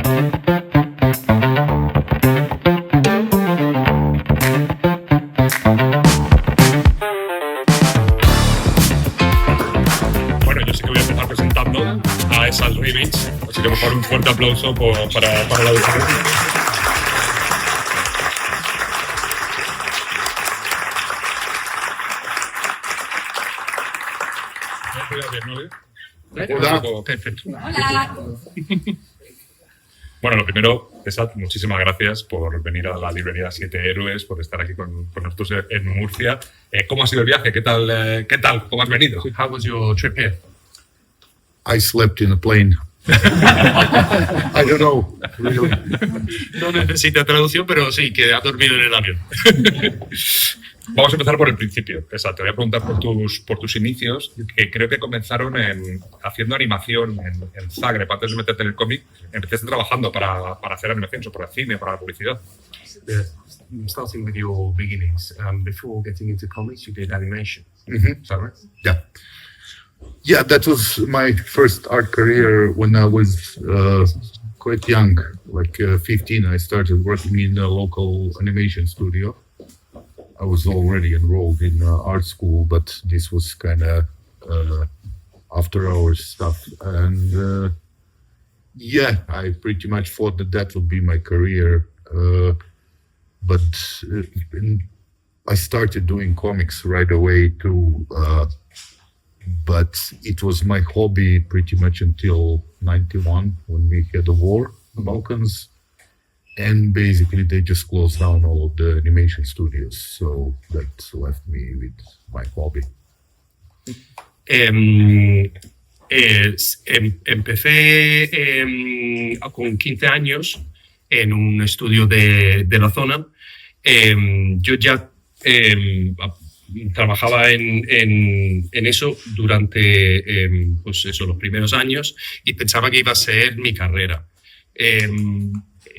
Bueno, yo sí que voy a empezar presentando a Esas Remix, así que por favor un fuerte aplauso para la audiencia. Hola. Perfecto. Bueno, lo primero, Esad, muchísimas gracias por venir a la librería Siete Héroes, por estar aquí con nosotros en Murcia. ¿Cómo ha sido el viaje? ¿Qué tal? ¿Cómo has venido? How was your trip here? I slept in a plane. I don't know, really. No necesita traducción, pero sí, que ha dormido en el avión. Vamos a empezar por el principio. Esad, te voy a preguntar por tus inicios, que creo que comenzaron haciendo animación en Zagreb. Antes de meterte en el cómic, empezaste trabajando para hacer animación, o para el cine, para la publicidad. Starting with your beginnings, before getting into comics, you did animation. Mhm. Is that right? Yeah, that was my first art career when I was quite young, like 15. I started working in a local animation studio. I was already enrolled in art school, but this was kind of after hours stuff. And yeah, I pretty much thought that would be my career. But I started doing comics right away too. But it was my hobby pretty much until 91 when we had a war in the Balkans. And basically they just closed down all of the animation studios. So that left me with my hobby. Empecé con 15 años en un estudio de la zona. Yo ya trabajaba en eso durante pues eso, los primeros años y pensaba que iba a ser mi carrera.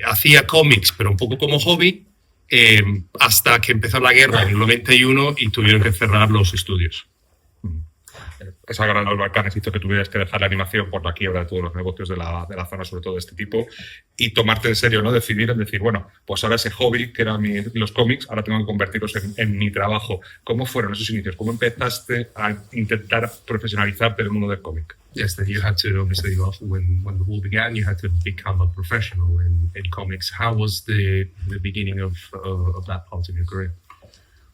Hacía cómics, pero un poco como hobby, hasta que empezó la guerra en el 91 y tuvieron que cerrar los estudios. Esa guerra en los Balcanes hizo que tuvieras que dejar la animación por la quiebra de todos los negocios de la zona, sobre todo de este tipo, y tomarte en serio, ¿no? Decidir, bueno, pues ahora ese hobby que eran los cómics, ahora tengo que convertirlos en mi trabajo. ¿Cómo fueron esos inicios? ¿Cómo empezaste a intentar profesionalizarte en el mundo del cómic? Yes, that you had to obviously when the war began, you had to become a professional in comics. How was the beginning of that part of your career?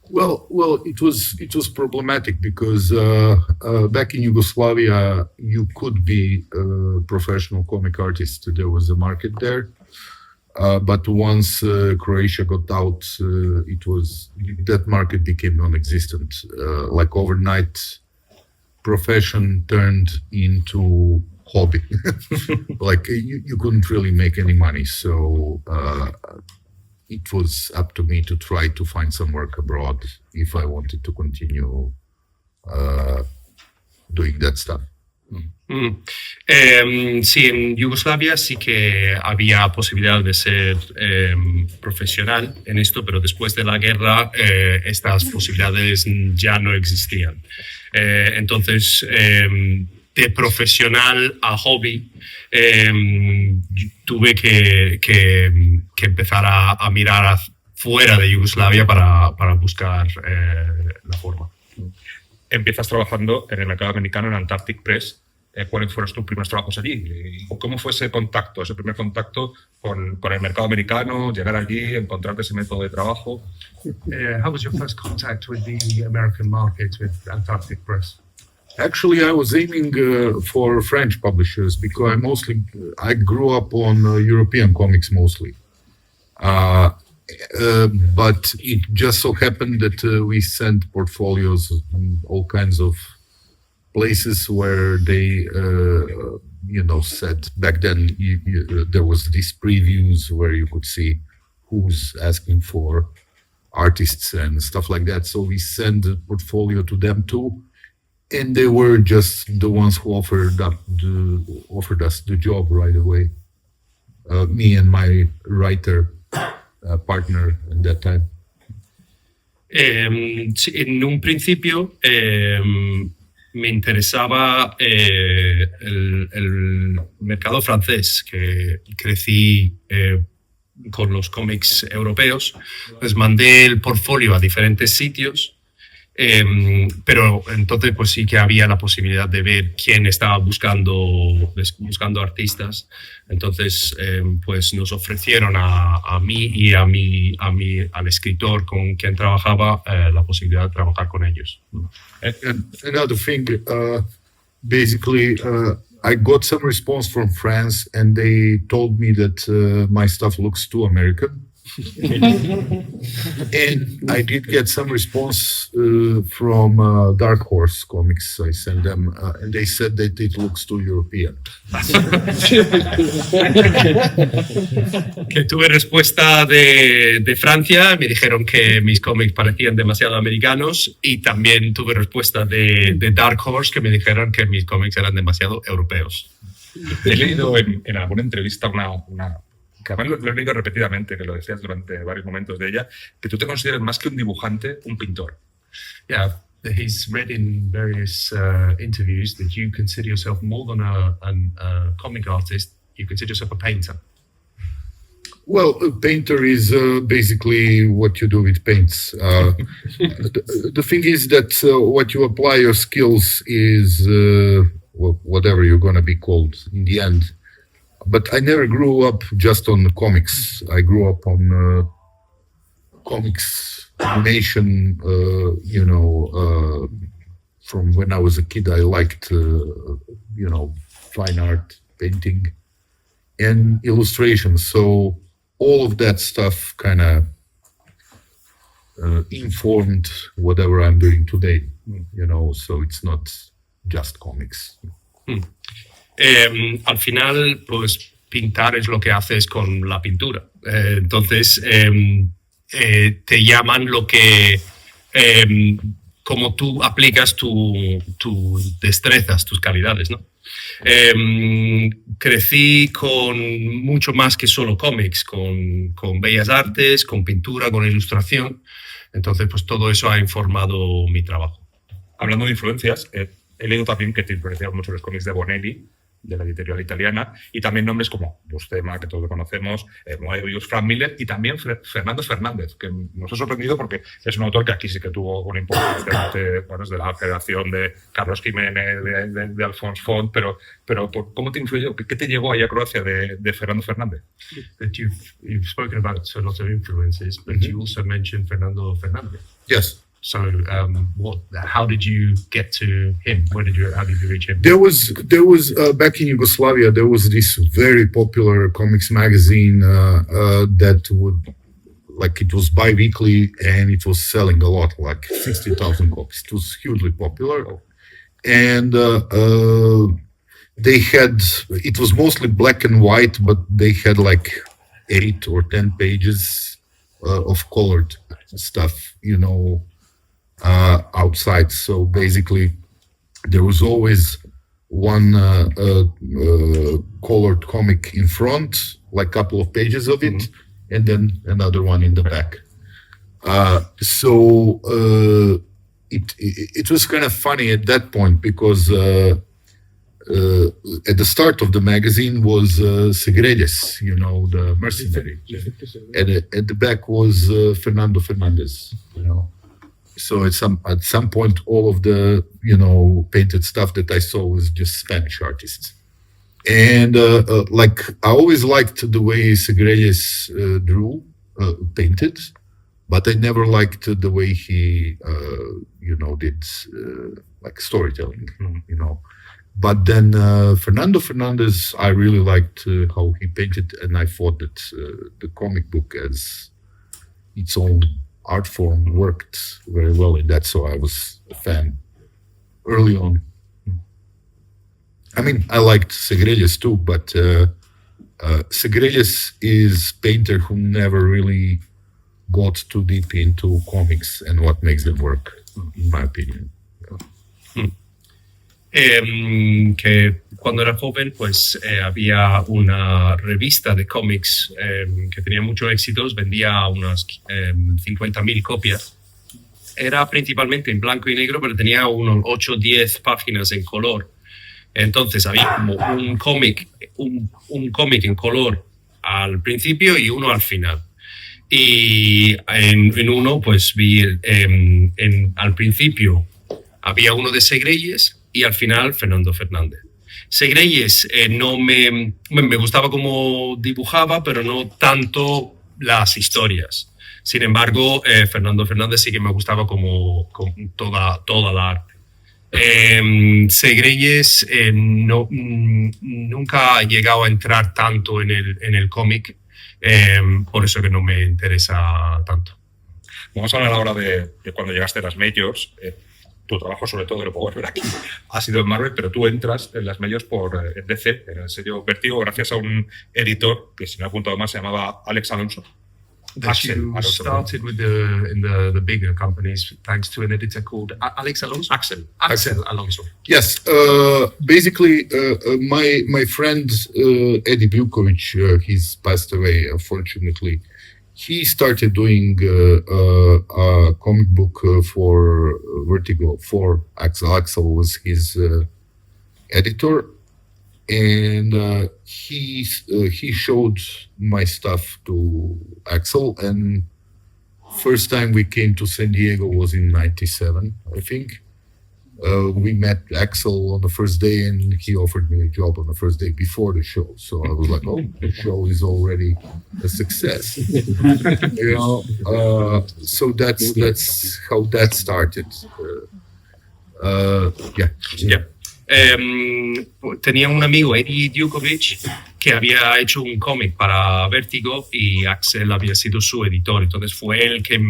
Well, it was problematic because back in Yugoslavia, you could be a professional comic artist. There was a market there, but once Croatia got out, that market became non-existent. Like overnight, profession turned into hobby. Like you couldn't really make any money, so. It was up to me to try to find some work abroad if I wanted to continue doing that stuff. Sí, en Yugoslavia sí que había posibilidad de ser profesional en esto, pero después de la guerra estas posibilidades ya no existían. Entonces, de profesional a hobby, tuve que empezar a mirar fuera de Yugoslavia para buscar la forma. Empiezas trabajando en el mercado americano en Antarctic Press. ¿Cuáles fueron tus primeros trabajos allí? ¿Cómo fue ese primer contacto con el mercado americano, llegar allí, encontrar ese método de trabajo? How was your first contact with the American market, with Antarctic Press? Actually, I was aiming for French publishers because I grew up on European comics mostly. But it just so happened that we sent portfolios in all kinds of places where they, said back then there was these previews where you could see who's asking for artists and stuff like that. So we sent the portfolio to them too. And they were just the ones who offered us the job right away. Me and my writer partner at that time. Sí, en un principio me interesaba el mercado francés, que crecí con los cómics europeos. Les mandé el portfolio a diferentes sitios, pero entonces pues sí que había la posibilidad de ver quién estaba buscando artistas. Entonces pues nos ofrecieron a mí y al escritor con quien trabajaba la posibilidad de trabajar con ellos. And another thing, basically, I got some response from France, and they told me that my stuff looks too American. And I did get some response from Dark Horse Comics. I sent them, and they said that it looks too European. Que tuve respuesta de Francia, me dijeron que mis cómics parecían demasiado americanos, y también tuve respuesta de Dark Horse, que me dijeron que mis cómics eran demasiado europeos. He leído en alguna entrevista una que además lo he leído repetidamente, que lo decías durante varios momentos de ella, que tú te consideras más que un dibujante, un pintor. Yeah, he's read in various interviews that you consider yourself more than a comic artist, you consider yourself a painter. Well, a painter is basically what you do with paints. The thing is that what you apply your skills is whatever you're going to be called in the end. But I never grew up just on comics. I grew up on comics, animation, from when I was a kid. I liked, fine art, painting, and illustration. So all of that stuff kind of informed whatever I'm doing today, so it's not just comics. Al final, pues pintar es lo que haces con la pintura. Entonces, te llaman lo que, como tú aplicas tus destrezas, tus calidades, ¿no? Crecí con mucho más que solo cómics, con bellas artes, con pintura, con ilustración. Entonces, pues todo eso ha informado mi trabajo. Hablando de influencias, he leído también que te influenciaron mucho los cómics de Bonelli, de la editorial italiana, y también nombres como Buscema, que todos lo conocemos, Moebius, Frank Miller, y también Fernando Fernández, que nos ha sorprendido porque es un autor que aquí sí que tuvo una importancia, es de la generación de Carlos Jiménez, de Alphonse Font, pero ¿cómo te influyó? ¿Qué te llegó ahí a Croacia de Fernando Fernández? That you've spoken about a lot of influences, but you also mentioned Fernando Fernández. Yes. So, how did you get to him? How did you reach him? There was back in Yugoslavia. There was this very popular comics magazine that would, it was bi-weekly, and it was selling a lot, like 60,000 copies. It was hugely popular, and they had. It was mostly black and white, but they had 8 or 10 pages of colored stuff, outside. So basically, there was always one colored comic in front, a couple of pages of it, and then another one in the back. So it was kind of funny at that point because at the start of the magazine was Segredes, the mercenary. At the back was Fernando Fernandez, So at some point, all of the painted stuff that I saw was just Spanish artists, and I always liked the way Segredes drew, painted, but I never liked the way he did storytelling, But then Fernando Fernandez, I really liked how he painted, and I thought that the comic book as its own art form worked very well in that, so I was a fan early on. I mean, I liked Segredes too, but Segredes is a painter who never really got too deep into comics and what makes them work, in my opinion. Que cuando era joven, pues había una revista de cómics que tenía muchos éxitos, vendía unas 50.000 copias, era principalmente en blanco y negro, pero tenía unos 8 o 10 páginas en color. Entonces había como un cómic en color al principio y uno al final. Y en uno, pues vi al principio había uno de Segreyes y al final Fernando Fernández. Segreyes no me gustaba cómo dibujaba, pero no tanto las historias. Sin embargo, Fernando Fernández sí que me gustaba como toda la arte. Segreyes nunca ha llegado a entrar tanto en el cómic, por eso que no me interesa tanto. Vamos a hablar ahora de cuando llegaste a las majors. Tu trabajo, sobre todo, lo puedo ver aquí, ha sido en Marvel, pero tú entras en las majors por DC, en el sello Vértigo, gracias a un editor que, si no he apuntado mal, se llamaba Alex Alonso. You started with the bigger companies thanks to an editor called Alex Alonso. Axel Alonso. Yes, basically, my friend Eddie Bukovic, he's passed away, unfortunately. He started doing a comic book for Vertigo for Axel. Axel was his editor, and he showed my stuff to Axel. And first time we came to San Diego was in '97, I think. We met Axel on the first day, and he offered me a job on the first day before the show. So I was like, "Oh, the show is already a success," you know. So that's how that started. Yeah. Tenía un amigo, Eddie Dukovic, que había hecho un cómic para Vértigo y Axel había sido su editor. Entonces fue él que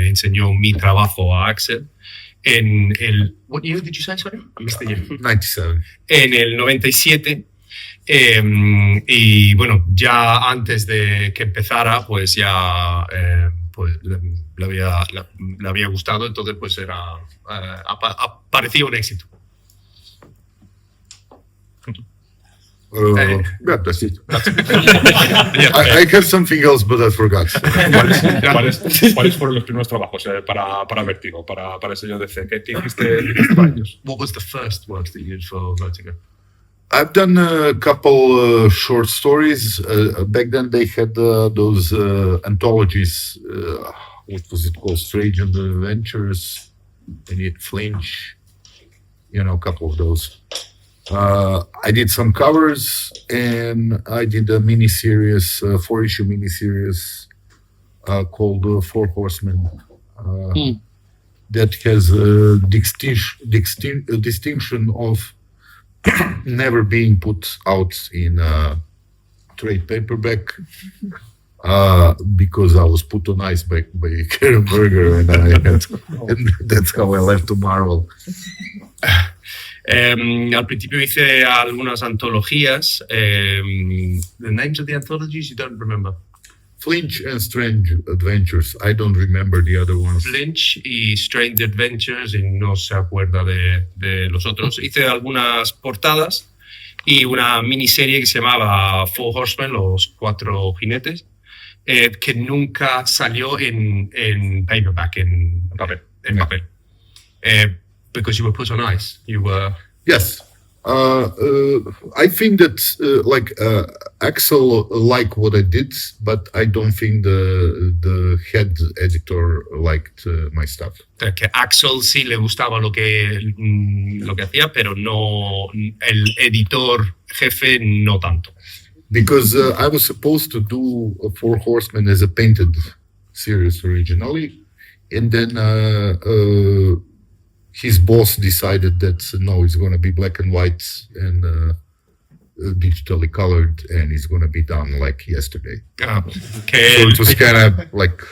enseñó mi trabajo a Axel. En el... What year did you say, sorry? 97. En el 97. Y bueno, ya antes de que empezara, pues ya pues le había gustado, entonces pues parecía un éxito. Yeah, that's it. I have something else, but I forgot. ¿Cuáles fueron los primeros trabajos para Vértigo, para el sello DC? ¿Qué hiciste para ellos? What was the first work that you did for Vertigo? I've done a couple short stories. Back then they had those anthologies. What was it called? Strange Adventures. They need Flinch. You know, a couple of those. I did some covers, and I did a miniseries, 4-issue miniseries called Four Horsemen. That has a distinction of never being put out in trade paperback because I was put on ice by Karen Berger, and that's how I left to Marvel. Al principio hice algunas antologías. The names of the anthologies you don't remember? Flinch and Strange Adventures. I don't remember the other ones. Flinch y Strange Adventures, y no se acuerda de los otros. Hice algunas portadas y una miniserie que se llamaba Four Horsemen, los cuatro jinetes, que nunca salió en paperback, en papel. Because you were put on ice. You were... Yes. I think that Axel liked what I did, but I don't think the head editor liked my stuff. Que Axel sí le gustaba lo que hacía, pero no el editor jefe no tanto. Because I was supposed to do Four Horsemen as a painted series originally, and then his boss decided that no, it's going to be black and white and digitally colored, and it's going to be done like yesterday. So it was kind of like...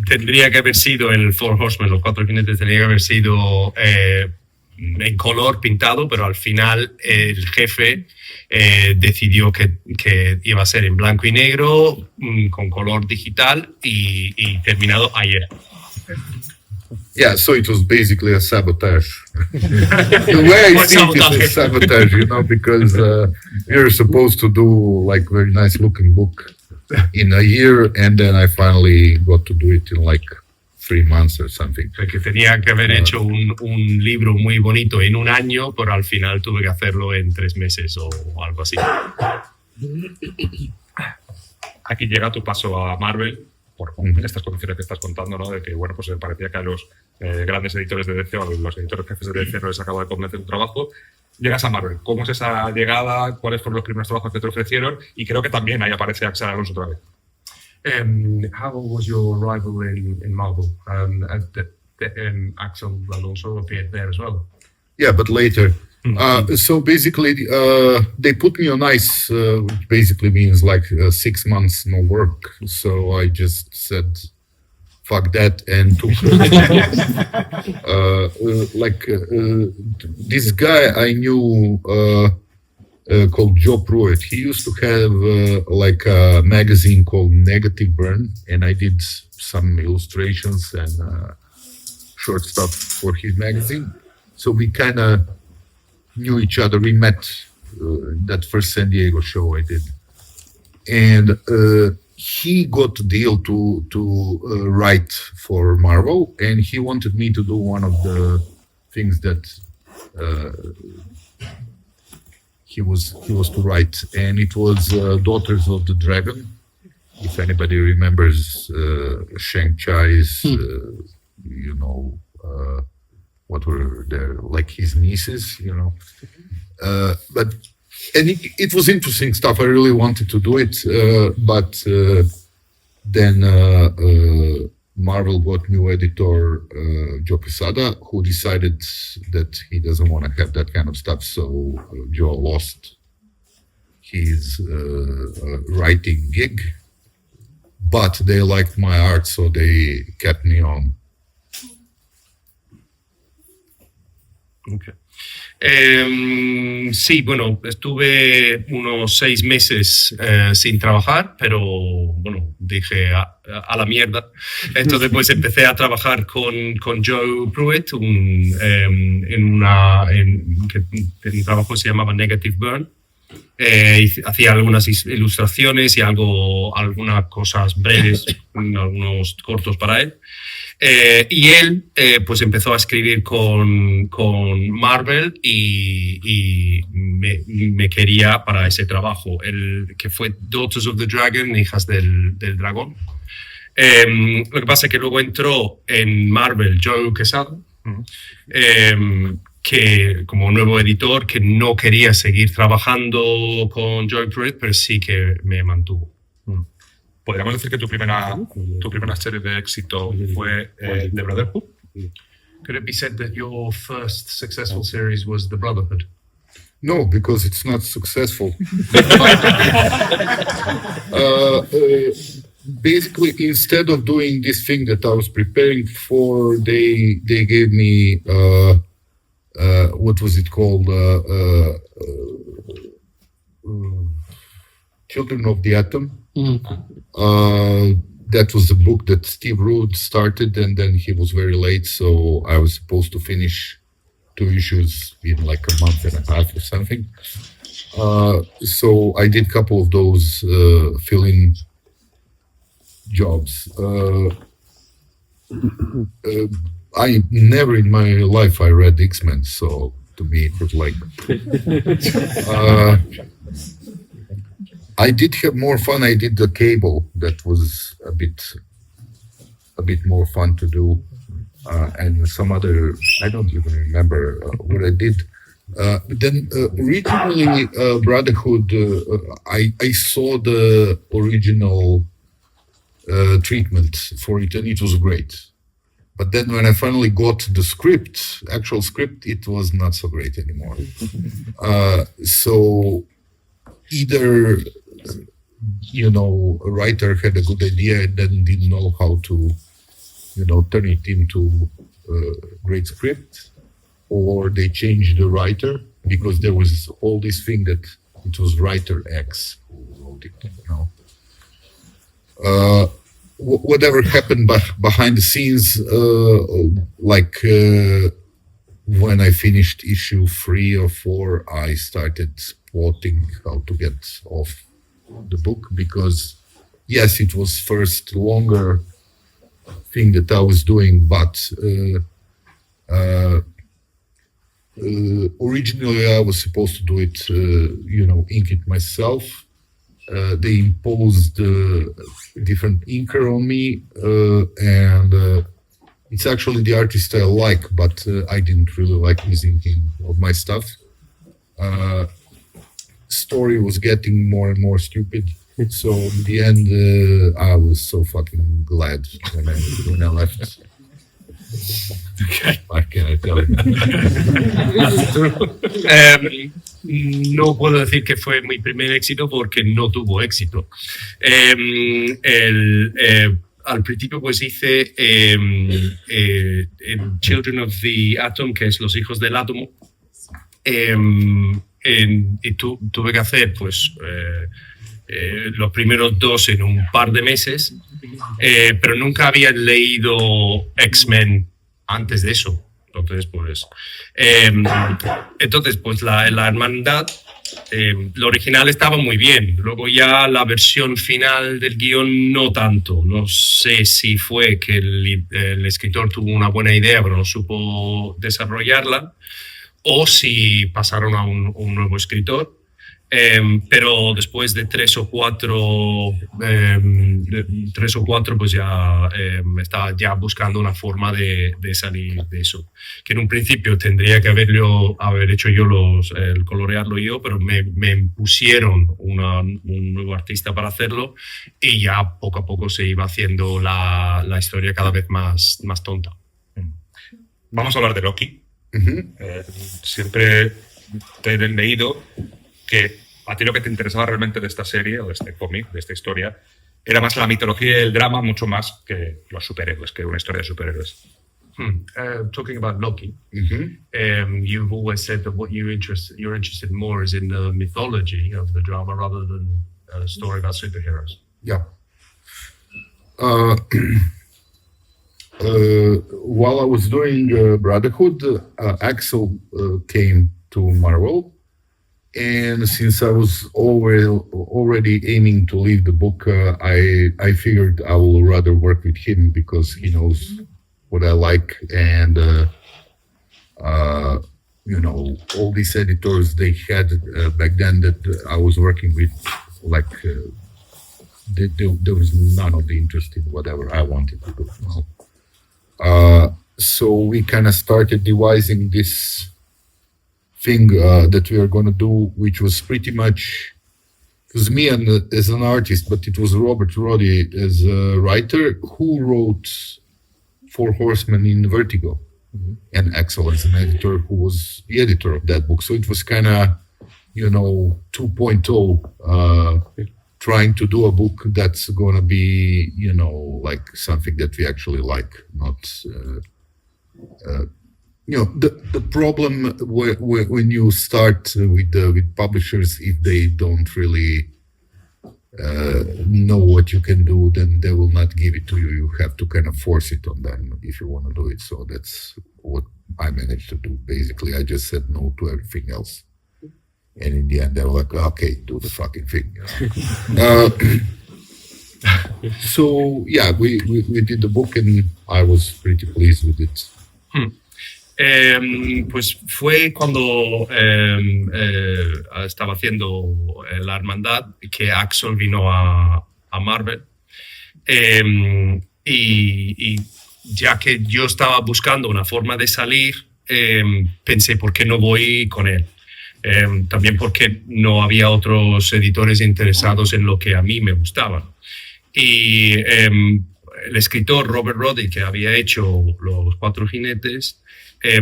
Tendría que haber sido el Four Horsemen, los cuatro jinetes, tendría que haber sido en color pintado, pero al final el jefe decidió que iba a ser en blanco y negro, con color digital y terminado ayer. Yeah, so it was basically a sabotage. The way I see it is a sabotage, you know, because you're supposed to do like very nice looking book in a year, and then I finally got to do it in like 3 months or something. Que tenía que haber hecho un libro muy bonito en un año, pero al final tuve que hacerlo en 3 meses o algo así. Aquí llega tu paso a Marvel, por estas condiciones que estás contando, ¿no? De que, bueno, pues parecía que a los grandes editores de DC o los editores jefes de DC no les acaba de convencer tu trabajo. Llegas a Marvel. ¿Cómo es esa llegada? ¿Cuáles fueron los primeros trabajos que te ofrecieron? Y creo que también ahí aparece Axel Alonso otra vez. How was your arrival in Marvel? Axel Alonso appeared there as well. Yeah, but later. So basically, they put me on ice, which basically means like 6 months no work. So I just said, fuck that, and took this guy I knew called Joe Pruitt. He used to have like a magazine called Negative Burn, and I did some illustrations and short stuff for his magazine. So we kind of knew each other. We met that first San Diego show I did, and he got a deal to write for Marvel, and he wanted me to do one of the things that he was to write, and it was Daughters of the Dragon. If anybody remembers Shang-Chi's, what were there, like his nieces, but it was interesting stuff. I really wanted to do it, but then Marvel got new editor Joe Quesada, who decided that he doesn't want to have that kind of stuff. So Joe lost his writing gig, but they liked my art, so they kept me on. Okay. Sí, bueno, estuve unos 6 meses sin trabajar, pero bueno, dije a la mierda. Entonces pues empecé a trabajar con Joe Pruitt en un trabajo que se llamaba Negative Burn. Hacía algunas ilustraciones y algunas cosas breves, algunos cortos para él. Y él pues empezó a escribir con Marvel y me quería para ese trabajo, que fue Daughters of the Dragon, Hijas del Dragón. Lo que pasa es que luego entró en Marvel Joe Quesada, que como nuevo editor, que no quería seguir trabajando con Joe Pruitt, pero sí que me mantuvo. ¿Podríamos decir que tu primera serie de éxito fue The Brotherhood? Could it be said that your first successful series was The Brotherhood? No, because it's not successful. Basically, instead of doing this thing that I was preparing for, they gave me what was it called? Children of the Atom. That was the book that Steve Rude started, and then he was very late, so I was supposed to finish 2 issues in like a month and a half or something. So I did a couple of those fill-in jobs. I never in my life I read X-Men, so to me it was like I did have more fun. I did the Cable, that was a bit more fun to do, and some other, I don't even remember what I did. Then originally Brotherhood, I saw the original treatment for it, and it was great. But then when I finally got the actual script, it was not so great anymore. So either, a writer had a good idea and then didn't know how to, turn it into a great script, or they changed the writer, because there was all this thing that it was writer X who wrote it, whatever happened behind the scenes, when I finished issue 3 or 4, I started plotting how to get off the book, because yes, it was first longer thing that I was doing, but originally I was supposed to do it, ink it myself. They imposed different inker on me, and it's actually the artist I like, but I didn't really like his inking of my stuff. Story was getting more and more stupid. So in the end, I was so fucking glad when I left. Okay. What can I tell you? No puedo decir que fue mi primer éxito porque no tuvo éxito. Al principio pues hice Children of the Atom, que es Los Hijos del Átomo. Y tuve que hacer pues los primeros 2 en un par de meses, pero nunca había leído X-Men antes de eso. Entonces pues la hermandad, lo original estaba muy bien, luego ya la versión final del guión no tanto. No sé si fue que el escritor tuvo una buena idea pero no supo desarrollarla, o si pasaron a un nuevo escritor. Pero después de 3 o 4 pues ya estaba ya buscando una forma de salir de eso, que en un principio tendría que haber hecho yo el colorearlo yo, pero me pusieron un nuevo artista para hacerlo, y ya poco a poco se iba haciendo la historia cada vez más tonta. Vamos a hablar de Loki. Mhm. Siempre te he leído que a ti lo que te interesaba realmente de esta serie o de este cómic, de esta historia, era más la mitología y el drama, mucho más que los superhéroes, que una historia de superhéroes. Talking about Loki, Mhm. you've always said that what you're interested more is in the mythology of the drama rather than a story about superheroes. Yeah. While I was doing Brotherhood, Axel came to Marvel, and since I was already aiming to leave the book, I figured I will rather work with him because he knows what I like, and all these editors they had back then that I was working with, like. There was none of the interest in whatever I wanted to do. So we kind of started devising this thing that we are going to do, which was pretty much, it was me as an artist, but it was Robert Roddy as a writer who wrote Four Horsemen in Vertigo, and Axel as an editor who was the editor of that book. So it was kind of, 2.0, trying to do a book that's going to be, like something that we actually like, not, the problem when you start with publishers, if they don't really know what you can do, then they will not give it to you. You have to kind of force it on them if you want to do it. So that's what I managed to do. Basically, I just said no to everything else. And in the end, they were like, okay, do the fucking thing. So, yeah, we did the book and I was pretty pleased with it. Pues fue cuando estaba haciendo La Hermandad que Axel vino a Marvel. Y ya que yo estaba buscando una forma de salir, pensé, ¿por qué no voy con él? También porque no había otros editores interesados en lo que a mí me gustaba. Y el escritor Robert Roddy, que había hecho Los Cuatro Jinetes,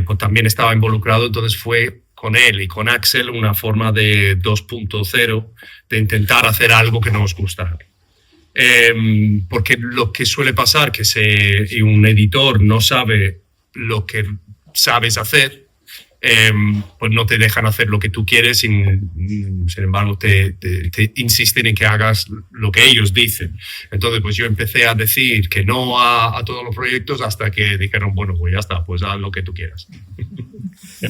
pues también estaba involucrado, entonces fue con él y con Axel una forma de 2.0 de intentar hacer algo que nos gustara. Porque lo que suele pasar, que si un editor no sabe lo que sabes hacer, pues no te dejan hacer lo que tú quieres, sin embargo te insisten en que hagas lo que ellos dicen. Entonces pues yo empecé a decir que no a todos los proyectos hasta que dijeron, bueno, pues ya está, pues haz lo que tú quieras.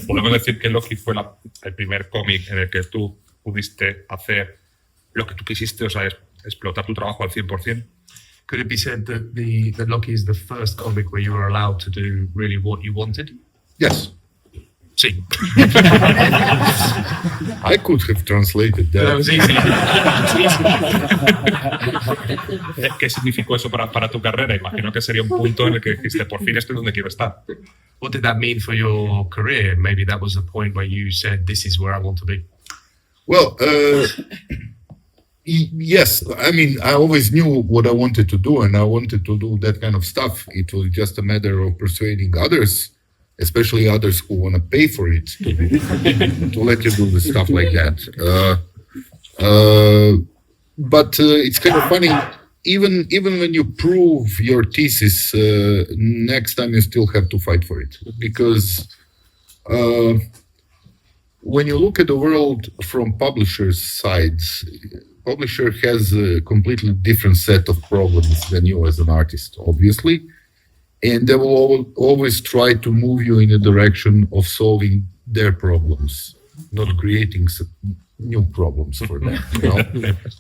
Podemos decir que Loki fue el primer cómic en el que tú pudiste hacer lo que tú quisiste, o sea, explotar tu trabajo al 100%. Could it be said that that Loki is the first comic where you were allowed to do really what you wanted? Yes, Sí. I could have translated That that. was easy. ¿Qué significó eso para tu carrera? Imagino que sería un punto en el que dijiste, por fin estoy donde quiero estar. What did that mean for your career? Maybe that was the point where you said, "This is where I want to be." Well, yes. I mean, I always knew what I wanted to do, and I wanted to do that kind of stuff. It was just a matter of persuading others, especially others who want to pay for it, to let you do the stuff like that. But it's kind of funny. Even when you prove your thesis, next time you still have to fight for it, because when you look at the world from publishers' sides, publisher has a completely different set of problems than you as an artist, obviously, and they will always try to move you in the direction of solving their problems, not creating new problems for them. You know?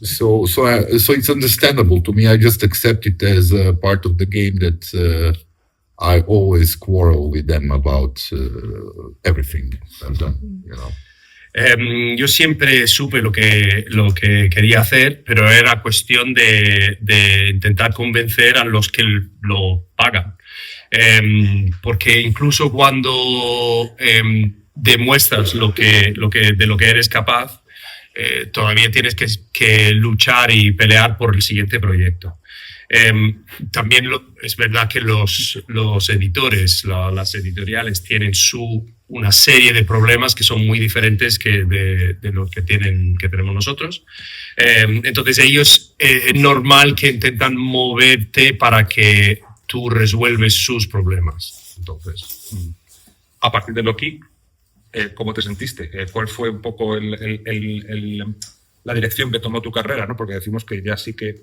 So it's understandable to me. I just accept it as a part of the game that I always quarrel with them about everything I've done. You know. Yo siempre supe lo que quería hacer, pero era cuestión de intentar convencer a los que lo pagan. Porque incluso cuando demuestras de lo que eres capaz, todavía tienes que luchar y pelear por el siguiente proyecto. También es verdad que los editores, las editoriales tienen una serie de problemas que son muy diferentes que de los que tenemos nosotros. Entonces ellos es normal que intentan moverte para que tú resuelves sus problemas. Entonces, A partir de Loki, ¿cómo te sentiste? ¿Cuál fue un poco la dirección que tomó tu carrera? ¿No? Porque decimos que ya sí que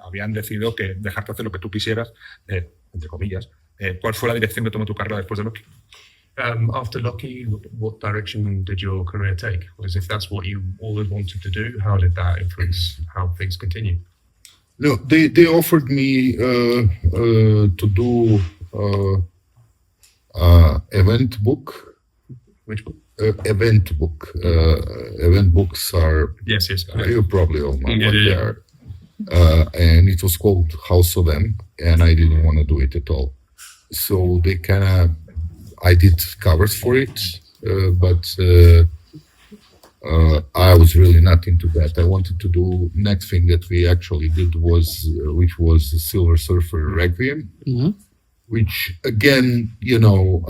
habían decidido que dejarte hacer lo que tú quisieras, entre comillas. ¿Cuál fue la dirección que tomó tu carrera después de Loki? After Loki, what direction did your career take? Because if that's what you always wanted to do, how did that influence how things continue? No, they offered me to do event book. Which book? Event book. Event books are, Yes. you probably all know Yeah, what they yeah. are. And it was called House of M, and I didn't want to do it at all. So I did covers for it, but I was really not into that. I wanted to do next thing that we actually did which was Silver Surfer Requiem, which again, you know,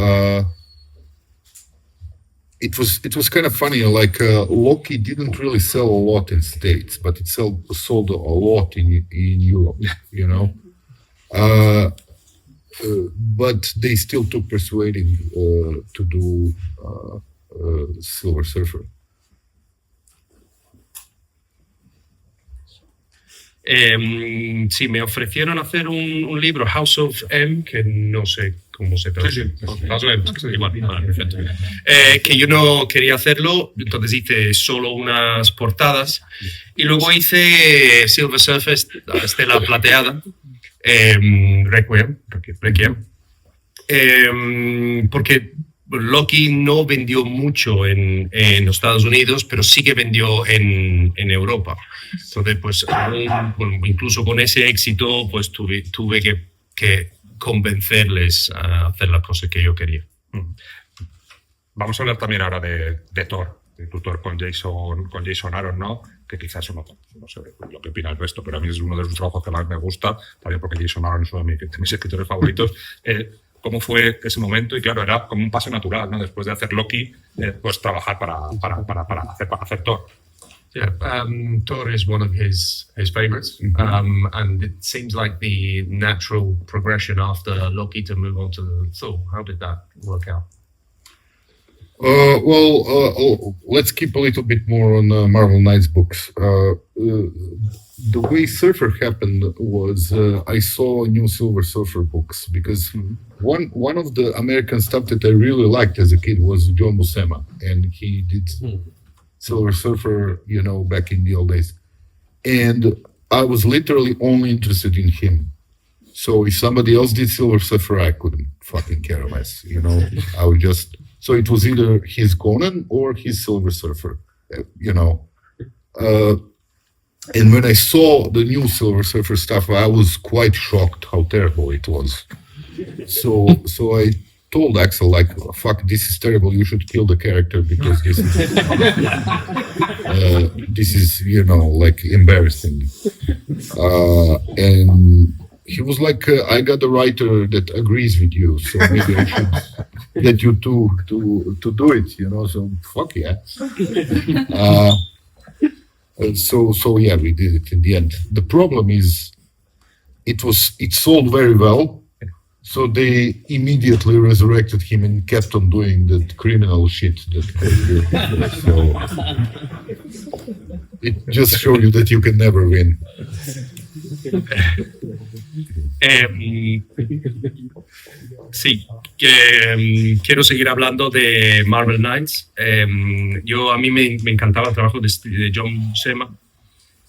it was kind of funny. Like Loki didn't really sell a lot in States, but it sold a lot in Europe. You know. But they still took persuading to do Silver Surfer. Sí, me ofrecieron hacer un libro, House of M, que no sé cómo se traduce. House of M, igual, perfecto. Que yo no quería hacerlo, entonces hice solo unas portadas y luego hice Silver Surfer, Estela Plateada, Requiem, porque Loki no vendió mucho en los Estados Unidos, pero sí que vendió en Europa. Entonces, pues, incluso con ese éxito, pues tuve que convencerles a hacer las cosas que yo quería. Vamos a hablar también ahora de Thor, de tu Thor con Jason Aaron, ¿no? Que quizás no sé lo que opina el resto, pero a mí es uno de los trabajos que más me gusta, también porque Jason Aaron es uno de mis escritores favoritos. ¿Cómo fue ese momento? Y claro, era como un paso natural, ¿no? Después de hacer Loki, pues trabajar para hacer Thor. Yeah, Thor is one of his favorites, and it seems like the natural progression after Loki to move on to Thor. How did that work out? Let's keep a little bit more on Marvel Knights books. The way Surfer happened was I saw new Silver Surfer books because one of the American stuff that I really liked as a kid was John Buscema, and he did Silver Surfer, you know, back in the old days. And I was literally only interested in him. So if somebody else did Silver Surfer, I couldn't fucking care less, you know. I would just, so it was either his Conan or his Silver Surfer, you know. And when I saw the new Silver Surfer stuff, I was quite shocked how terrible it was. So I told Axel, like, fuck, this is terrible. You should kill the character because this is you know, like, embarrassing. And he was like, I got a writer that agrees with you, so maybe I should get you to do it, you know. So fuck yeah. So yeah, we did it in the end. The problem is, it sold very well, so they immediately resurrected him and kept on doing the criminal shit that they did. So it just shows you that you can never win. Sí, quiero seguir hablando de Marvel Knights. A mí me encantaba el trabajo de John Buscema,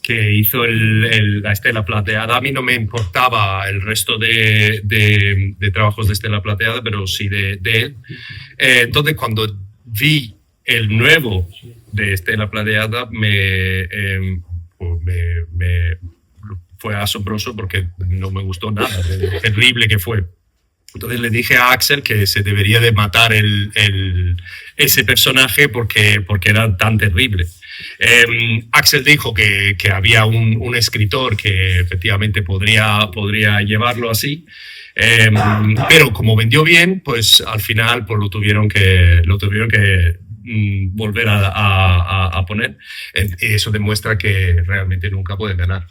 que hizo la Estela Plateada. A mí no me importaba el resto de trabajos de Estela Plateada, pero sí de él. Entonces, cuando vi el nuevo de Estela Plateada, fue asombroso porque no me gustó nada, de terrible que fue. Entonces le dije a Axel que se debería de matar ese personaje porque era tan terrible. Axel dijo que había un escritor que efectivamente podría llevarlo así, pero como vendió bien, pues al final pues lo tuvieron que volver a poner. Eso demuestra que realmente nunca puede ganar.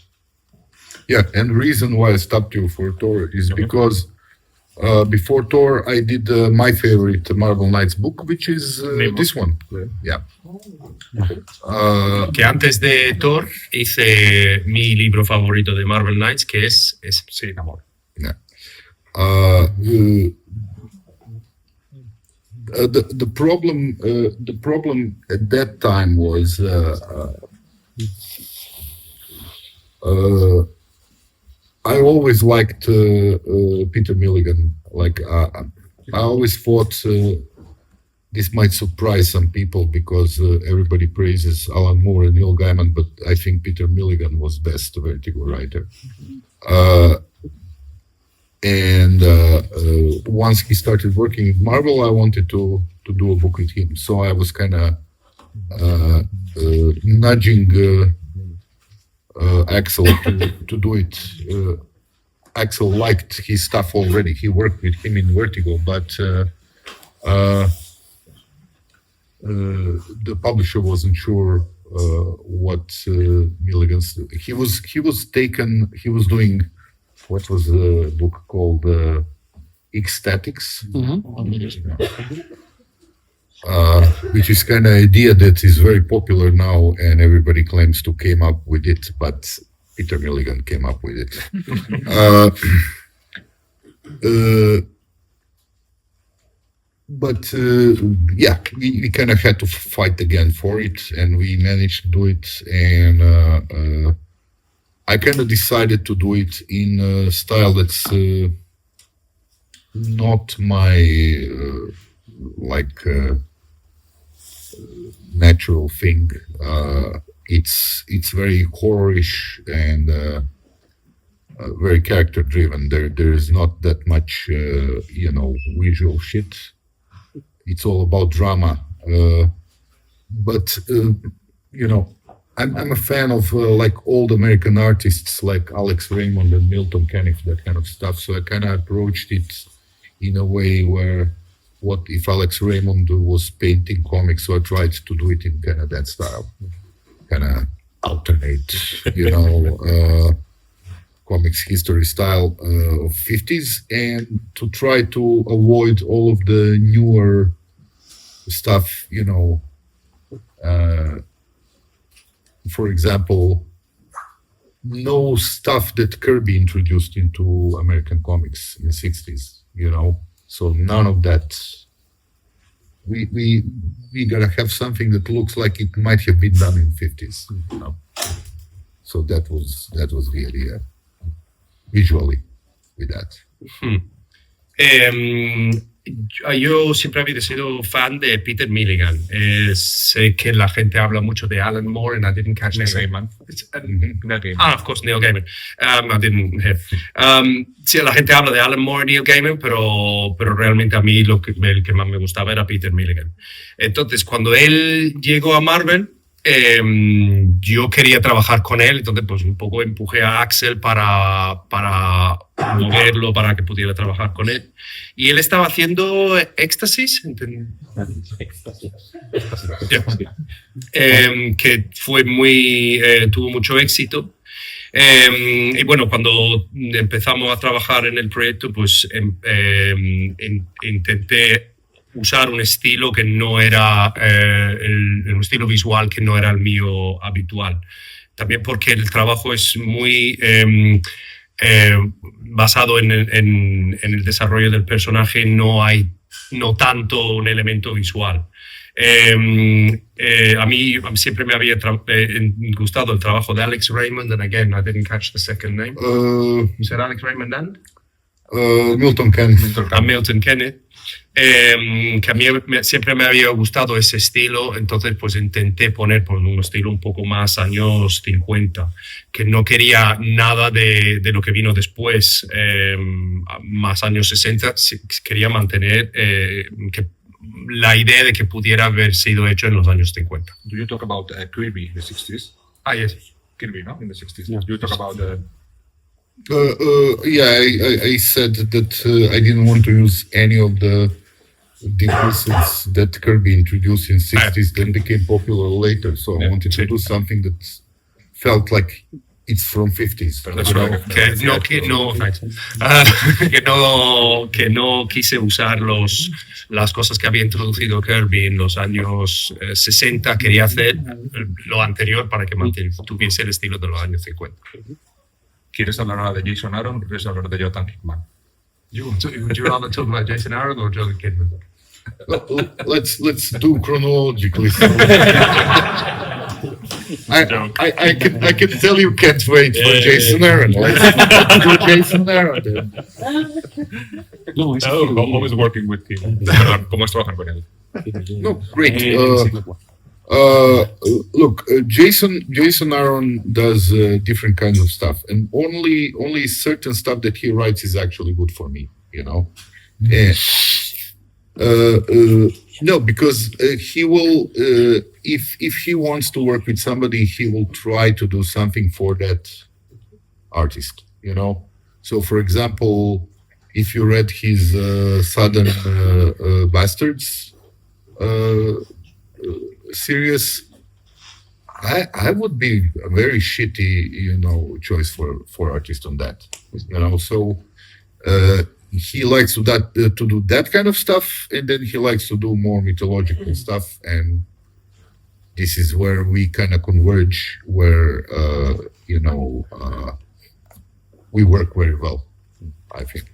Yeah, and the reason why I stopped you for Thor is because before Thor, I did my favorite Marvel Knights book, which is this one. Yeah. Que antes de Thor hice mi libro favorito de Marvel Knights, que es sí, Namor. Yeah. The problem at that time was I always liked Peter Milligan. Like I always thought this might surprise some people because everybody praises Alan Moore and Neil Gaiman, but I think Peter Milligan was best Vertigo writer. And once he started working with Marvel, I wanted to do a book with him. So I was kind of nudging Axel to do it. Axel liked his stuff already. He worked with him in Vertigo, but the publisher wasn't sure what Milligan's. He was doing, what was the book called, Ecstatics, which is kind of idea that is very popular now, and everybody claims to came up with it, but Peter Milligan came up with it. But yeah, we kind of had to fight again for it, and we managed to do it. And I kind of decided to do it in a style that's not my natural thing. It's very horror-ish and very character-driven. There is not that much, visual shit. It's all about drama. But I'm a fan of old American artists like Alex Raymond and Milton Caniff, that kind of stuff. So I kind of approached it in a way where, what if Alex Raymond was painting comics? So I tried to do it in kind of that style, kind of alternate, comics history style of 50s, and to try to avoid all of the newer stuff, for example, no stuff that Kirby introduced into American comics in the 60s, so none of that. We gotta have something that looks like it might have been done in 50s, So that was the idea, visually. with that. Yo siempre había sido fan de Peter Milligan. Sé que la gente habla mucho de Alan Moore, and I didn't catch Neil the name. Gaiman. Neil Gaiman. Of course, Neil Gaiman. I didn't hear. Sí, la gente habla de Alan Moore y Neil Gaiman, pero realmente a mí el que más me gustaba era Peter Milligan. Entonces, cuando él llegó a Marvel, yo quería trabajar con él, entonces pues un poco empujé a Axel para moverlo, para que pudiera trabajar con él. Y él estaba haciendo Éxtasis, que fue tuvo mucho éxito. Y bueno, cuando empezamos a trabajar en el proyecto, pues intenté usar un estilo que no era un estilo visual que no era el mío habitual. También porque el trabajo es muy basado en el desarrollo del personaje, no tanto un elemento visual. A mí siempre me había gustado el trabajo de Alex Raymond, and again, I didn't catch the second name. You said Alex Raymond and? Milton Kenneth. Milton Kenneth. Que a mí siempre me había gustado ese estilo, entonces pues intenté poner pues, un estilo un poco más años 50, que no quería nada de lo que vino después, más años 60, quería mantener la idea de que pudiera haber sido hecho en los años 50. Do you talk about Kirby in the 60s? Yes. Kirby, no? In the 60s. Yeah. Do you talk about Yeah, I said that I didn't want to use any of the devices that Kirby introduced in 60s, then became popular later. So I wanted to do something that felt like it's from 50s. That's right. Que no quise usar las cosas que había introducido Kirby en los años 60. Quería hacer lo anterior para que tuviese el estilo de los años 50. ¿Quieres hablar ahora de Jason Aaron o quieres hablar de Jonathan Hickman? Would you rather talk about Jason Aaron or Jonathan Kidman? Let's do chronologically. I can tell you can't wait for Jason Aaron. Let's do Jason Aaron then. Always working with him. ¿Cómo es trabajar con él? No, great. Look, Jason Aaron does different kinds of stuff, and only certain stuff that he writes is actually good for me, you know. No, because he will, if he wants to work with somebody, he will try to do something for that artist, you know. So, for example, if you read his Southern Bastards series, I would be a very shitty, you know, choice for artist on that, you know. So he likes to do that kind of stuff, and then he likes to do more mythological stuff, and this is where we kind of converge, where you know, we work very well, I think.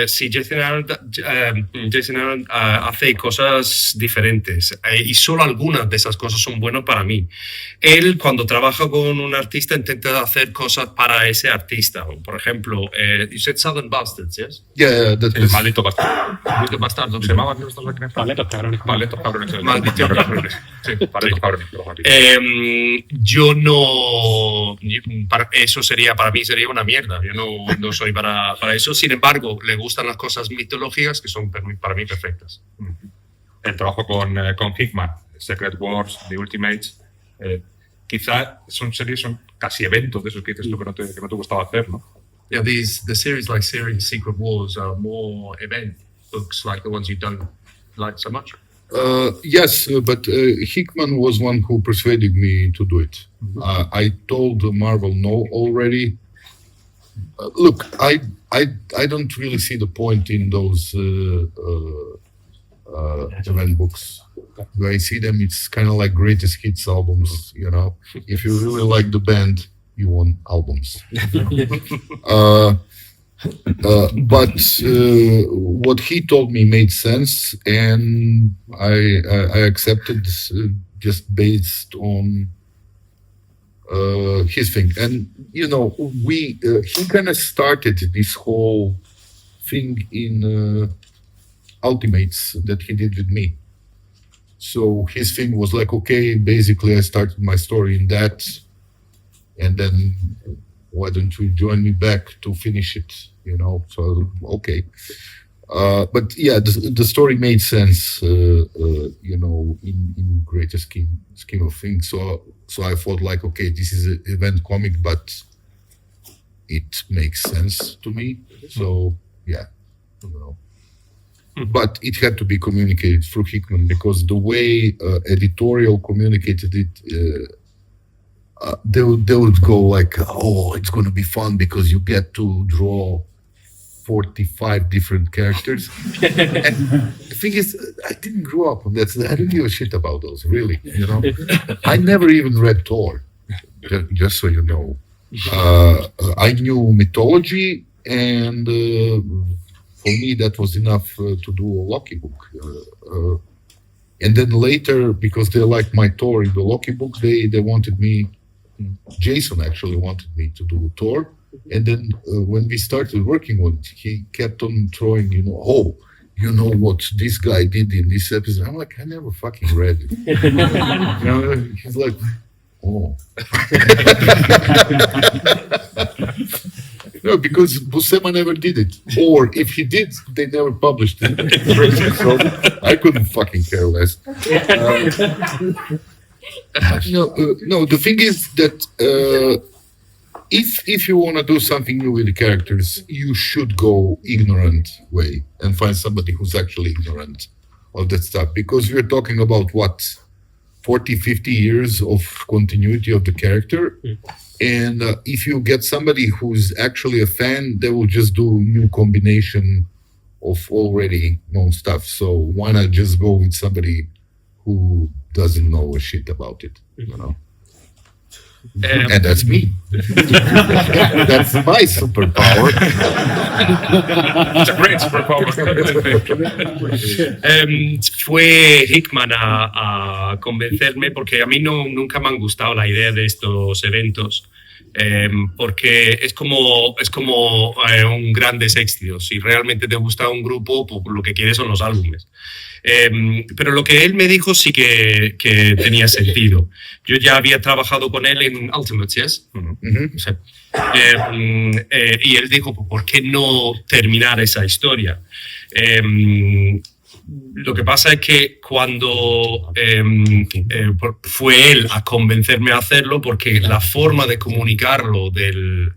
Sí, Jason Aaron hace cosas diferentes y solo algunas de esas cosas son buenas para mí. Él, cuando trabaja con un artista, intenta hacer cosas para ese artista. Por ejemplo, you said Southern Bastards, yes? Yeah, that El is, maldito bastardo. Maldito Bastardo. ¿Se llamaba Malditos cabrones? Malditos cabrones. Sí, malditos cabrones. Yo no... Para mí sería una mierda. Yo no soy para eso. Sin embargo, le gustan las cosas mitológicas que son para mí perfectas. El trabajo con Hickman, Secret Wars, The Ultimates, quizá son casi eventos de esos que dices tú que no te gustaba hacer, ¿no? Yeah, the series like Secret Wars are more event books like the ones you don't like so much. yes, but Hickman was one who persuaded me to do it. I told Marvel no already. Look, I don't really see the point in those event books. When I see them, it's kind of like greatest hits albums, you know. If you really like the band, you want albums. But what he told me made sense, and I accepted just based on his thing. And you know, he kind of started this whole thing in Ultimates that he did with me. So his thing was like, okay, basically I started my story in that, and then why don't you join me back to finish it? You know, so okay. But yeah, the story made sense, you know, in greater scheme of things. So I thought like, okay, this is an event comic, but it makes sense to me. So yeah, you know. But it had to be communicated through Hickman, because the way editorial communicated it, they would go like, oh, it's going to be fun because you get to draw 45 different characters. And the thing is, I didn't grow up on that. So I don't give a shit about those, really. You know, I never even read Thor, just so you know. I knew mythology, and for me, that was enough to do a Loki book. And then later, because they liked my Thor in the Loki book, they wanted me. Jason actually wanted me to do Thor. And then when we started working on it, he kept on throwing, you know, oh, you know what this guy did in this episode? I'm like, I never fucking read it. You know, he's like, oh. No, because Buscema never did it. Or if he did, they never published it. So I couldn't fucking care less. No, the thing is that if you want to do something new with the characters, you should go ignorant way and find somebody who's actually ignorant of that stuff. Because we're talking about what, 40, 50 years of continuity of the character. And if you get somebody who's actually a fan, they will just do new combination of already known stuff. So why not just go with somebody who doesn't know a shit about it, you know? And that's me. That's my superpower. It's a great superpower. Fue Hickman a convencerme, porque a mí nunca me han gustado la idea de estos eventos, porque es como un grandes éxitos. Si realmente te gusta un grupo, pues lo que quieres son los álbumes. Pero lo que él me dijo sí que tenía sentido. Yo ya había trabajado con él en Ultimates, ¿yes? O sea, y él dijo, ¿por qué no terminar esa historia? Lo que pasa es que cuando fue él a convencerme a hacerlo, porque la forma de comunicarlo del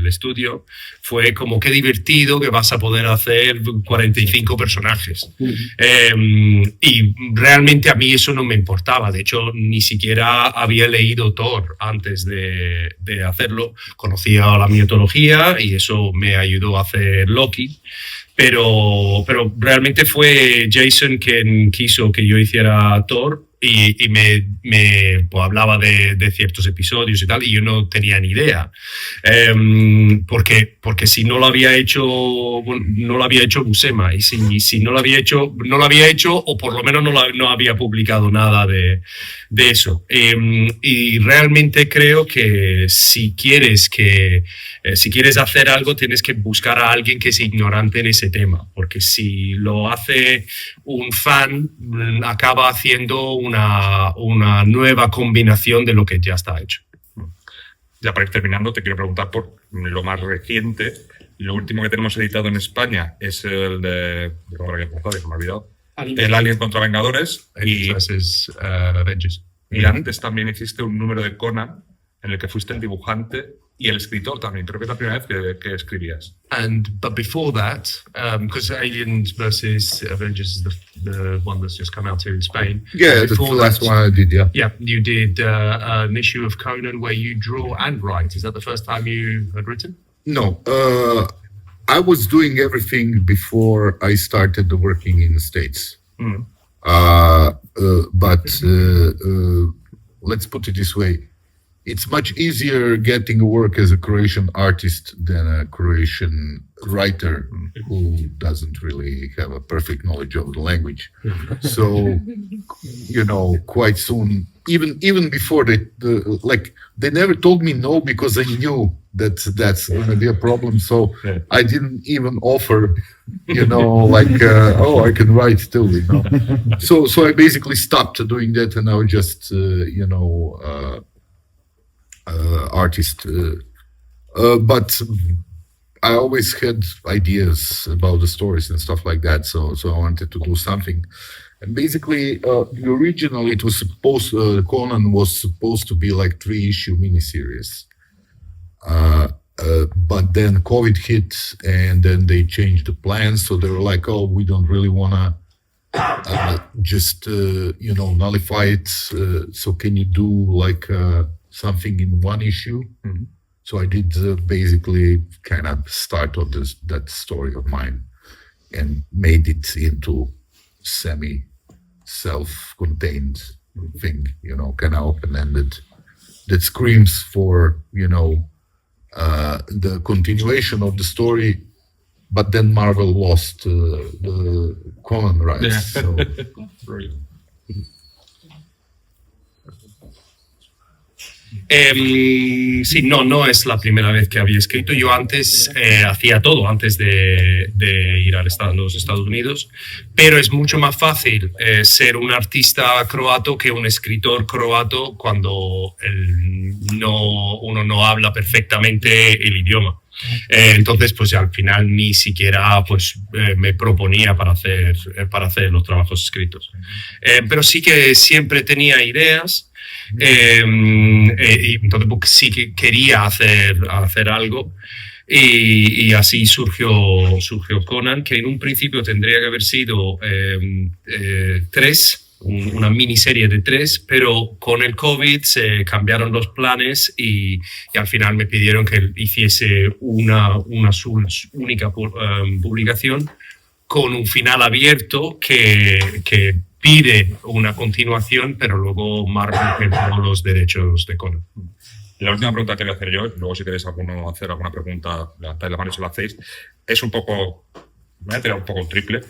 estudio fue como, qué divertido que vas a poder hacer 45 personajes. Y realmente a mí eso no me importaba. De hecho, ni siquiera había leído Thor antes de hacerlo. Conocía la mitología y eso me ayudó a hacer Loki. Pero realmente fue Jason quien quiso que yo hiciera Thor y me pues, hablaba de ciertos episodios y tal, y yo no tenía ni idea. Porque si no lo había hecho, no lo había hecho Buscema, y si no lo había hecho, o por lo menos no había publicado nada de eso. Y realmente creo que si quieres hacer algo, tienes que buscar a alguien que es ignorante en ese tema, porque si lo hace un fan, acaba haciendo una nueva combinación de lo que ya está hecho. Ya para ir terminando, te quiero preguntar por lo más reciente. Lo último que tenemos editado en España es el de... ¿Cómo lo había apuntado? Se me ha olvidado. El Alien contra Vengadores. Versus Avengers. Y antes también hiciste un número de Conan en el que fuiste el dibujante y el escritor también. Creo que es la primera vez que escribías. But before that, because Aliens versus Avengers is the one that's just come out here in Spain. Yeah, that's the last one I did, yeah. Yeah, you did an issue of Conan where you draw and write. Is that the first time you had written? No, I was doing everything before I started working in the States. But let's put it this way. it's much easier getting work as a Croatian artist than a Croatian writer who doesn't really have a perfect knowledge of the language. So, quite soon, even before they never told me no because I knew that's going to be a problem. So I didn't even offer, I can write still, So I basically stopped doing that, and now just, artist. But I always had ideas about the stories and stuff like that. So I wanted to do something. And basically, originally it was Conan was supposed to be like 3-issue miniseries. But then COVID hit, and then they changed the plans. So they were like, "Oh, we don't really want to just nullify it. So can you do like something in 1 issue?" Mm-hmm. So I did basically kind of start of that story of mine and made it into self-contained thing, kind of open-ended, that screams for, the continuation of the story, but then Marvel lost the Conan rights. Yeah. So. Brilliant. Sí, no es la primera vez que había escrito. Yo antes hacía todo antes de ir a los Estados Unidos, pero es mucho más fácil ser un artista croata que un escritor croata cuando uno no habla perfectamente el idioma. Entonces, pues al final ni siquiera me proponía para hacer los trabajos escritos. Pero sí que siempre tenía ideas. Y entonces sí que quería hacer algo, y así surgió Conan, que en un principio tendría que haber sido 3, una miniserie de 3, pero con el COVID se cambiaron los planes y al final me pidieron que hiciese una única publicación con un final abierto que pide una continuación, pero luego Marvel pagó los derechos de Conan. La última pregunta que voy a hacer yo, luego si queréis hacer alguna pregunta, levantáis la mano y se la hacéis, es un poco, me voy a tirar un poco un triple.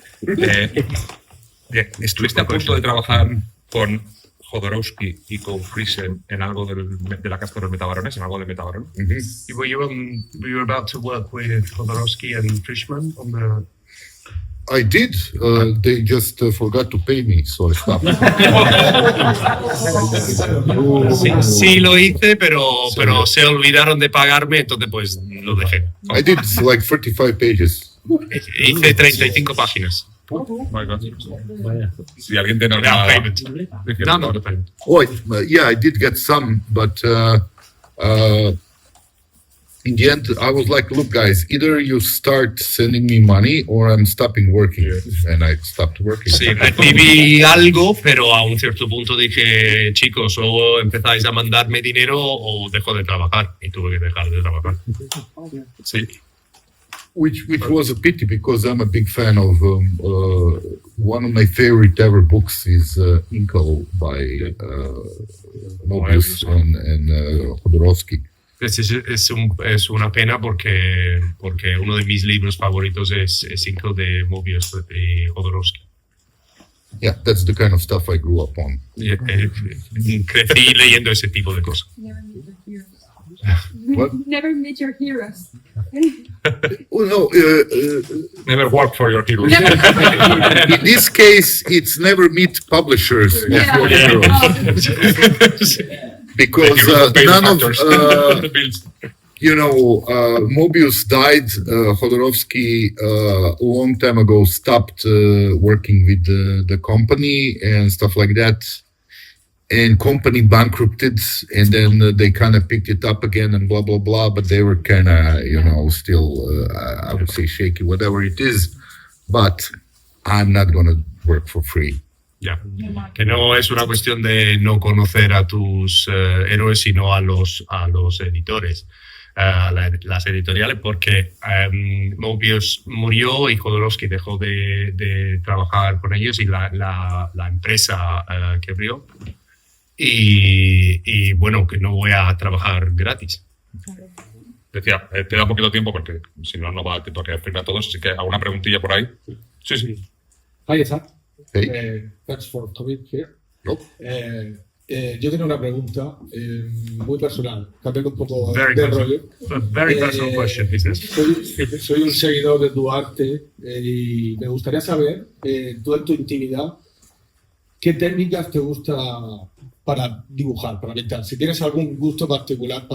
¿Estuviste a punto de trabajar con Jodorowsky y con Friesen en algo de la casta de los metabarones, en algo de Metabarón? Mm-hmm. Were you about to work with Jodorowsky and Frischman on the? I did. They just forgot to pay me, so I stopped. Sí, lo hice, pero se olvidaron de pagarme, entonces pues lo dejé. I did like 35 pages. Hice 35 páginas. My God. Si alguien tiene Without alguna... payment. No payment. Oh, yeah, I did get some, but in the end, I was like, "Look, guys, either you start sending me money or I'm stopping working." And I stopped working. Sí, recibí algo, pero a un cierto punto dije, chicos, o empezáis a mandarme dinero o dejo de trabajar. Y tuve que dejar de trabajar. Sí. Which was a pity, because I'm a big fan of one of my favorite ever books is Inkle by Mobius and Jodorowsky. Es una pena porque uno de mis libros favoritos es Inkle de Mobius y Jodorowsky. Yeah, that's the kind of stuff I grew up on. Crecí leyendo ese tipo de cosas. What? Never met your heroes. Well, no, Never work for your heroes. in this case, it's never meet publishers of Yeah. your heroes. Because none of, Mobius died, Jodorowsky a long time ago stopped working with the company and stuff like that. And company bankrupted, and then they kind of picked it up again and blah, blah, blah. But they were kind of, still, I would say shaky, whatever it is. But I'm not going to work for free. Ya. Que no es una cuestión de no conocer a tus héroes, sino a los editores, las editoriales, porque Mobius murió y Jodorowsky dejó de trabajar con ellos, y la empresa que abrió y bueno, que no voy a trabajar gratis. Decía, te da poquito tiempo porque si no, no va a tiempo a que explicar a todos. Así que alguna preguntilla por ahí. Sí, sí. Hi, Isaac. Hey. Thanks for coming here. No. Yo tenía una pregunta muy personal, cambiando un poco Very de personal. rollo. A very personal question, he says. Soy un seguidor de Duarte y me gustaría saber, tú en tu intimidad, ¿qué técnicas te gusta para dibujar, para pintar? Si tienes algún gusto particular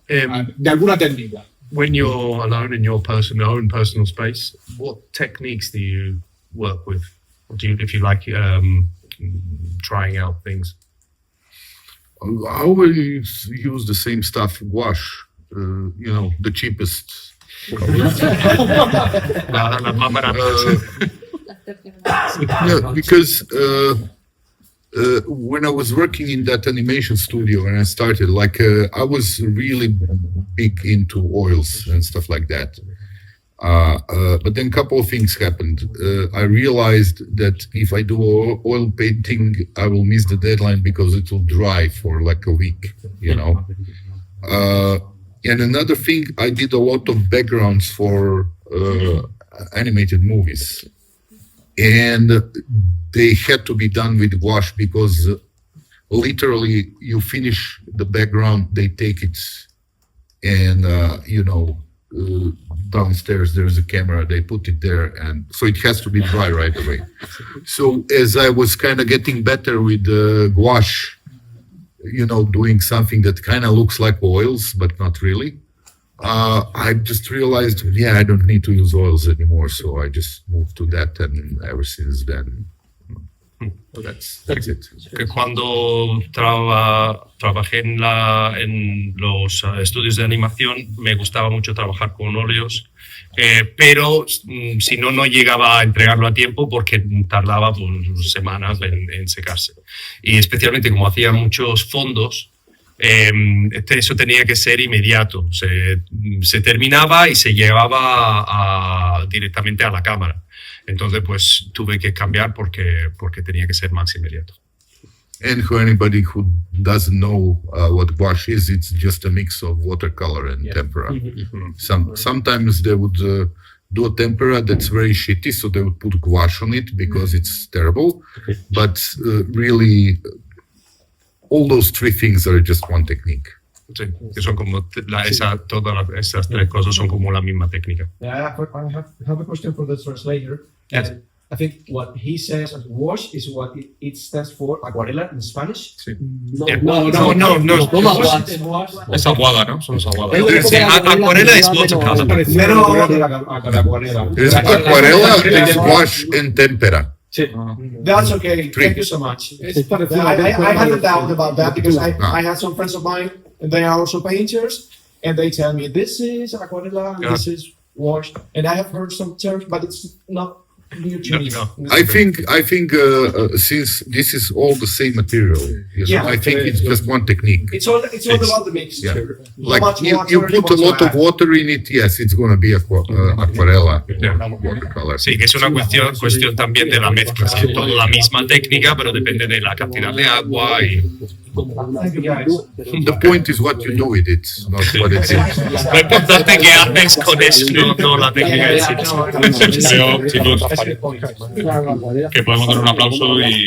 de alguna técnica. When you're alone in your own personal space, what techniques do you work with? Or do you, if you like trying out things? I always use the same stuff, gouache, the cheapest. Las más baratas. Yeah, because when I was working in that animation studio when I started, I was really big into oils and stuff like that. But then a couple of things happened. I realized that if I do oil painting, I will miss the deadline because it will dry for like a week, And another thing, I did a lot of backgrounds for animated movies. And they had to be done with gouache because literally you finish the background, they take it and, downstairs there's a camera, they put it there, and so it has to be dry right away. So as I was kind of getting better with gouache, doing something that kind of looks like oils but not really, I just realized, I don't need to use oils anymore, so I just moved to that, and ever since then, that's it. Que cuando trabajé en los estudios de animación me gustaba mucho trabajar con óleos, pero si no, no llegaba a entregarlo a tiempo porque tardaba semanas en secarse. Y especialmente como hacía muchos fondos, eso tenía que ser inmediato. Se terminaba y se llevaba directamente a la cámara. Entonces, pues tuve que cambiar porque tenía que ser más inmediato. And for anybody who doesn't know what gouache is, it's just a mix of watercolor and tempera. Sometimes they would do a tempera that's very shitty, so they would put gouache on it because it's terrible. But really, all those three things are just one technique. Sí, que son como todas esas tres cosas son como la misma técnica. Yeah, I have a question for the translator. Yes. And I think what he says as wash is what it stands for, acuarela in Spanish. Sí. No. Es aguada, ¿no? Son aguadas. Sí, acuarela es watercolor. It's aquarela, it's gouache, and tempera. That's okay. Thank you so much. I had a doubt about that because I had some friends of mine and they are also painters and they tell me this is aquarela and this is wash, and I have heard some terms, but it's not new to me. No. I think since this is all the same material, I think it's just one technique. It's all about the mixture. Like How much you water put a you lot want of to water in it, yes, it's going to be aquarela, watercolor. Sí, que es una cuestión también de la mezcla. Es que todo la misma técnica, pero depende de la cantidad de agua y... Thank you, guys. The point is what you do with it, not what it is. Lo importante que haces con eso, no la técnica en sí. Creo, chicos, que podemos dar un aplauso y...